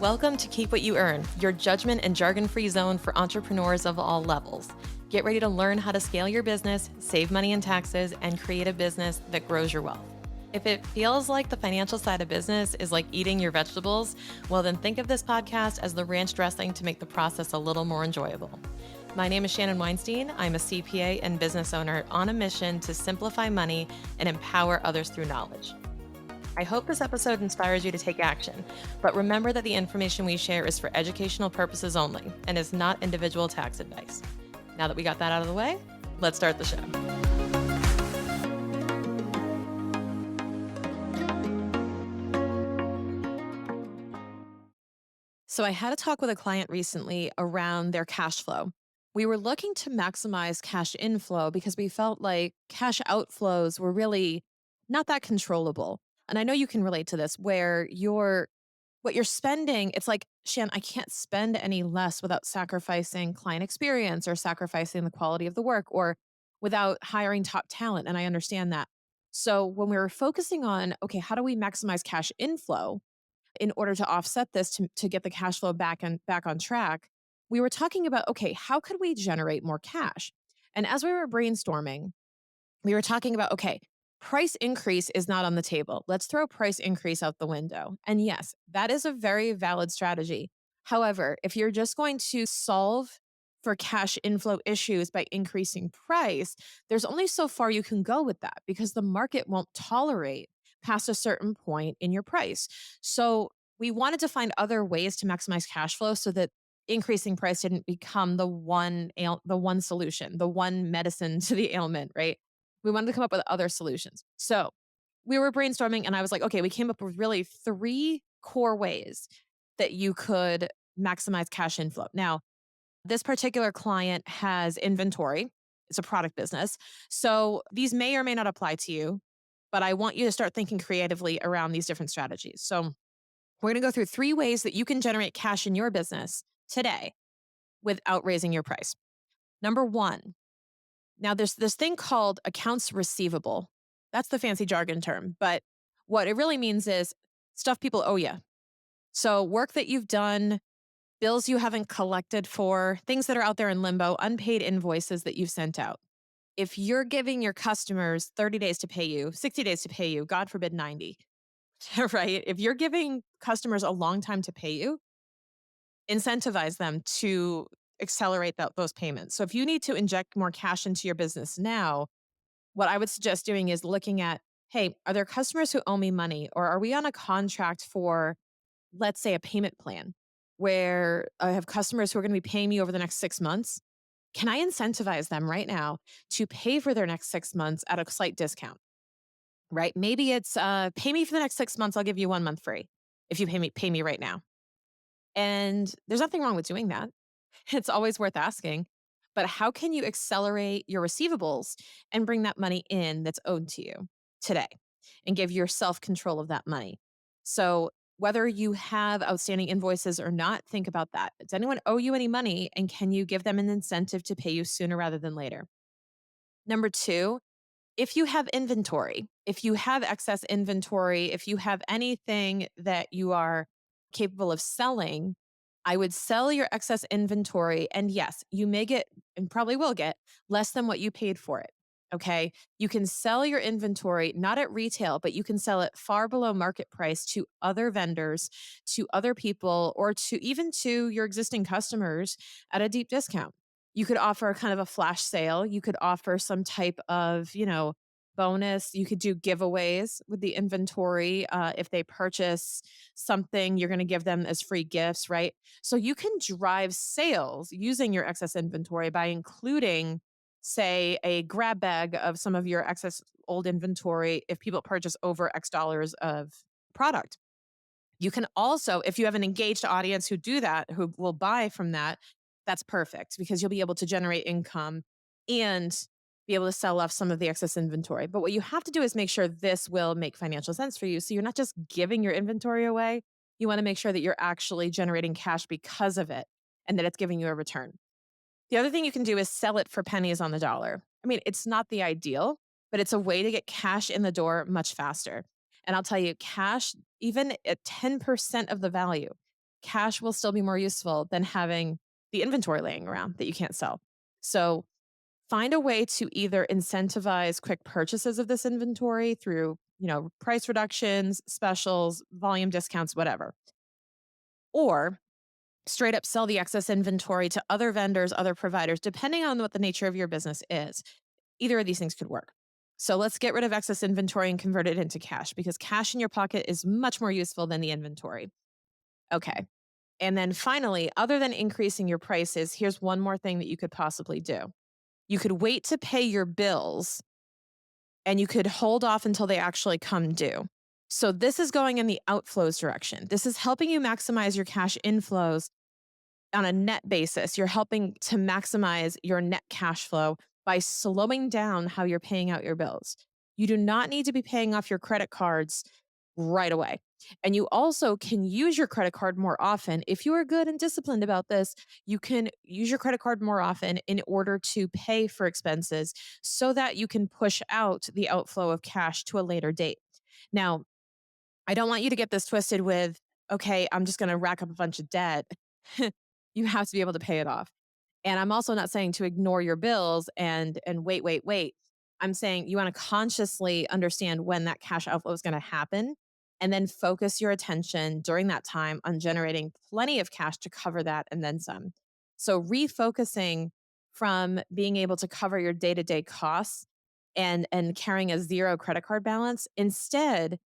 Welcome to Keep What You Earn, your judgment and jargon free zone for entrepreneurs of all levels. Get ready to learn how to scale your business, save money in taxes, and create a business that grows your wealth. If it feels like the financial side of business is like eating your vegetables, well, then think of this podcast as the ranch dressing to make the process a little more enjoyable. My name is Shannon Weinstein. I'm a CPA and business owner on a mission to simplify money and empower others through knowledge. I hope this episode inspires you to take action, but remember that the information we share is for educational purposes only and is not individual tax advice. Now that we got that out of the way, let's start the show. So I had a talk with a client recently around their cash flow. We were looking to maximize cash inflow because we felt like cash outflows were really not that controllable. And I know you can relate to this where what you're spending, it's like, Shan, I can't spend any less without sacrificing client experience or sacrificing the quality of the work or without hiring top talent. And I understand that. So when we were focusing on, okay, how do we maximize cash inflow in order to offset this to get the cash flow back on track, we were talking about, okay, how could we generate more cash? And as we were brainstorming, we were talking about, okay, price increase is not on the table. Let's throw price increase out the window. And yes, that is a very valid strategy. However, if you're just going to solve for cash inflow issues by increasing price, there's only so far you can go with that because the market won't tolerate past a certain point in your price. So we wanted to find other ways to maximize cash flow so that increasing price didn't become the one solution, the one medicine to the ailment, right? We wanted to come up with other solutions. So we were brainstorming and I was like, okay, we came up with really three core ways that you could maximize cash inflow. Now, this particular client has inventory. It's a product business. So these may or may not apply to you, but I want you to start thinking creatively around these different strategies. So we're going to go through three ways that you can generate cash in your business today without raising your price. Number one, now there's this thing called accounts receivable. That's the fancy jargon term, but what it really means is stuff people owe you. So work that you've done, bills you haven't collected for, things that are out there in limbo, unpaid invoices that you've sent out. If you're giving your customers 30 days to pay you, 60 days to pay you, God forbid 90, right? If you're giving customers a long time to pay you, incentivize them to accelerate those payments. So if you need to inject more cash into your business now, what I would suggest doing is looking at, hey, are there customers who owe me money or are we on a contract for, let's say, a payment plan where I have customers who are going to be paying me over the next 6 months? Can I incentivize them right now to pay for their next 6 months at a slight discount, right? Maybe it's pay me for the next 6 months. I'll give you 1 month free if you pay me right now. And there's nothing wrong with doing that. It's always worth asking. But how can you accelerate your receivables and bring that money in that's owed to you today and give yourself control of that money? So, whether you have outstanding invoices or not, think about that. Does anyone owe you any money? And can you give them an incentive to pay you sooner rather than later? Number two, if you have inventory, if you have excess inventory, if you have anything that you are capable of selling, I would sell your excess inventory. And yes, you may get and probably will get less than what you paid for it. Okay. You can sell your inventory not at retail, but you can sell it far below market price to other vendors, to other people, or to even to your existing customers at a deep discount. You could offer kind of a flash sale. You could offer some type of, bonus. You could do giveaways with the inventory. If they purchase something, you're going to give them as free gifts, right? So you can drive sales using your excess inventory by including, say, a grab bag of some of your excess old inventory if people purchase over X dollars of product. You can also, if you have an engaged audience who do that, who will buy from that, that's perfect because you'll be able to generate income and be able to sell off some of the excess inventory. But what you have to do is make sure this will make financial sense for you. So you're not just giving your inventory away. You want to make sure that you're actually generating cash because of it and that it's giving you a return. The other thing you can do is sell it for pennies on the dollar. I mean, it's not the ideal, but it's a way to get cash in the door much faster. And I'll tell you, cash, even at 10% of the value, cash will still be more useful than having the inventory laying around that you can't sell. So find a way to either incentivize quick purchases of this inventory through, price reductions, specials, volume discounts, whatever, or straight up sell the excess inventory to other vendors, other providers, depending on what the nature of your business is. Either of these things could work. So let's get rid of excess inventory and convert it into cash because cash in your pocket is much more useful than the inventory. Okay. And then finally, other than increasing your prices, here's one more thing that you could possibly do. You could wait to pay your bills and you could hold off until they actually come due. So this is going in the outflows direction. This is helping you maximize your cash inflows on a net basis. You're helping to maximize your net cash flow by slowing down how you're paying out your bills. You do not need to be paying off your credit cards right away. And you also can use your credit card more often. If you are good and disciplined about this, you can use your credit card more often in order to pay for expenses so that you can push out the outflow of cash to a later date. Now, I don't want you to get this twisted with, okay, I'm just going to rack up a bunch of debt. You have to be able to pay it off. And I'm also not saying to ignore your bills and wait. I'm saying you want to consciously understand when that cash outflow is going to happen and then focus your attention during that time on generating plenty of cash to cover that and then some. So refocusing from being able to cover your day-to-day costs and carrying a zero credit card balance, instead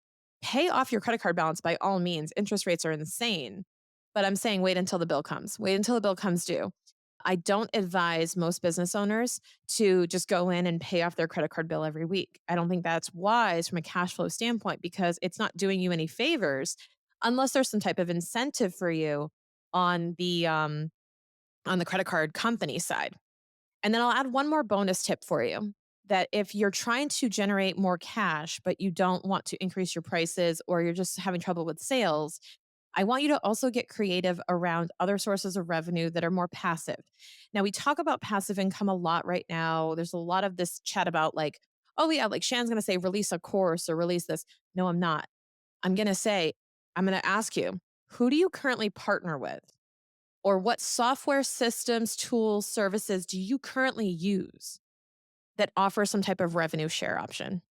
pay off your credit card balance by all means. Interest rates are insane. But I'm saying wait until the bill comes. Wait until the bill comes due. I don't advise most business owners to just go in and pay off their credit card bill every week. I don't think that's wise from a cash flow standpoint because it's not doing you any favors unless there's some type of incentive for you on the credit card company side. And then I'll add one more bonus tip for you that if you're trying to generate more cash, but you don't want to increase your prices or you're just having trouble with sales, I want you to also get creative around other sources of revenue that are more passive. Now, we talk about passive income a lot right now. There's a lot of this chat about like, oh, yeah, like Shan's going to say release a course or release this. No, I'm not. I'm going to say, I'm going to ask you, who do you currently partner with? Or what software systems, tools, services do you currently use that offer some type of revenue share option?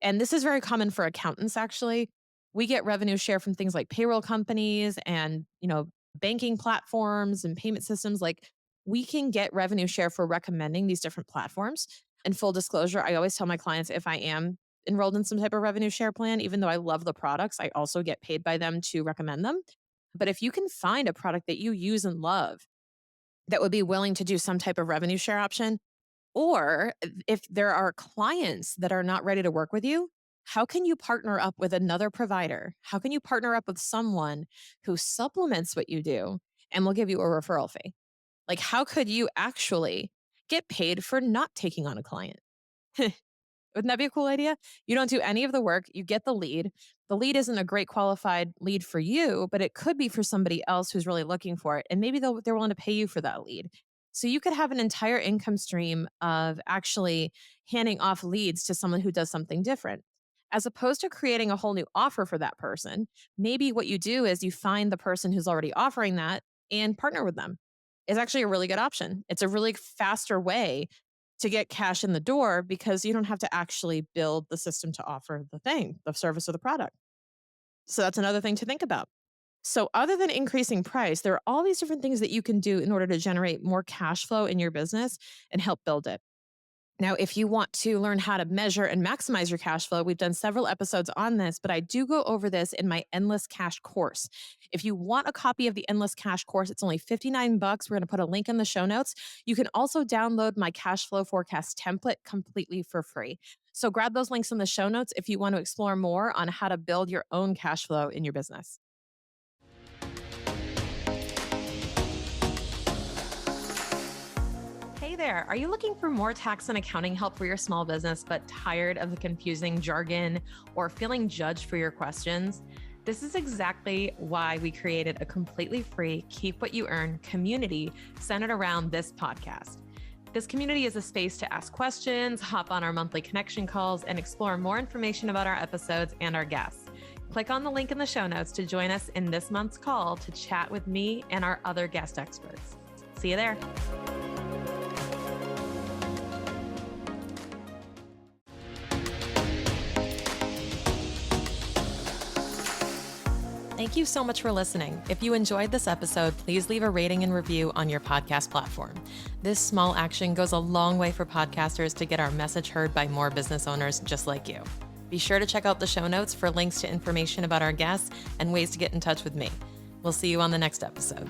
And this is very common for accountants, actually. We get revenue share from things like payroll companies and, banking platforms and payment systems. Like we can get revenue share for recommending these different platforms. And full disclosure, I always tell my clients if I am enrolled in some type of revenue share plan, even though I love the products, I also get paid by them to recommend them. But if you can find a product that you use and love that would be willing to do some type of revenue share option, or if there are clients that are not ready to work with you, how can you partner up with another provider? How can you partner up with someone who supplements what you do and will give you a referral fee? Like, how could you actually get paid for not taking on a client? Wouldn't that be a cool idea? You don't do any of the work, you get the lead. The lead isn't a great qualified lead for you, but it could be for somebody else who's really looking for it. And maybe they're willing to pay you for that lead. So you could have an entire income stream of actually handing off leads to someone who does something different. As opposed to creating a whole new offer for that person, maybe what you do is you find the person who's already offering that and partner with them. It's actually a really good option. It's a really faster way to get cash in the door because you don't have to actually build the system to offer the thing, the service or the product. So that's another thing to think about. So, other than increasing price, there are all these different things that you can do in order to generate more cash flow in your business and help build it. Now, if you want to learn how to measure and maximize your cash flow, we've done several episodes on this, but I do go over this in my Endless Cash course. If you want a copy of the Endless Cash course, it's only $59. We're going to put a link in the show notes. You can also download my cash flow forecast template completely for free. So grab those links in the show notes if you want to explore more on how to build your own cash flow in your business. Hey there, are you looking for more tax and accounting help for your small business, but tired of the confusing jargon or feeling judged for your questions? This is exactly why we created a completely free Keep What You Earn community centered around this podcast. This community is a space to ask questions, hop on our monthly connection calls, and explore more information about our episodes and our guests. click on the link in the show notes to join us in this month's call to chat with me and our other guest experts. See you there. Thank you so much for listening. If you enjoyed this episode, please leave a rating and review on your podcast platform. This small action goes a long way for podcasters to get our message heard by more business owners just like you. Be sure to check out the show notes for links to information about our guests and ways to get in touch with me. We'll see you on the next episode.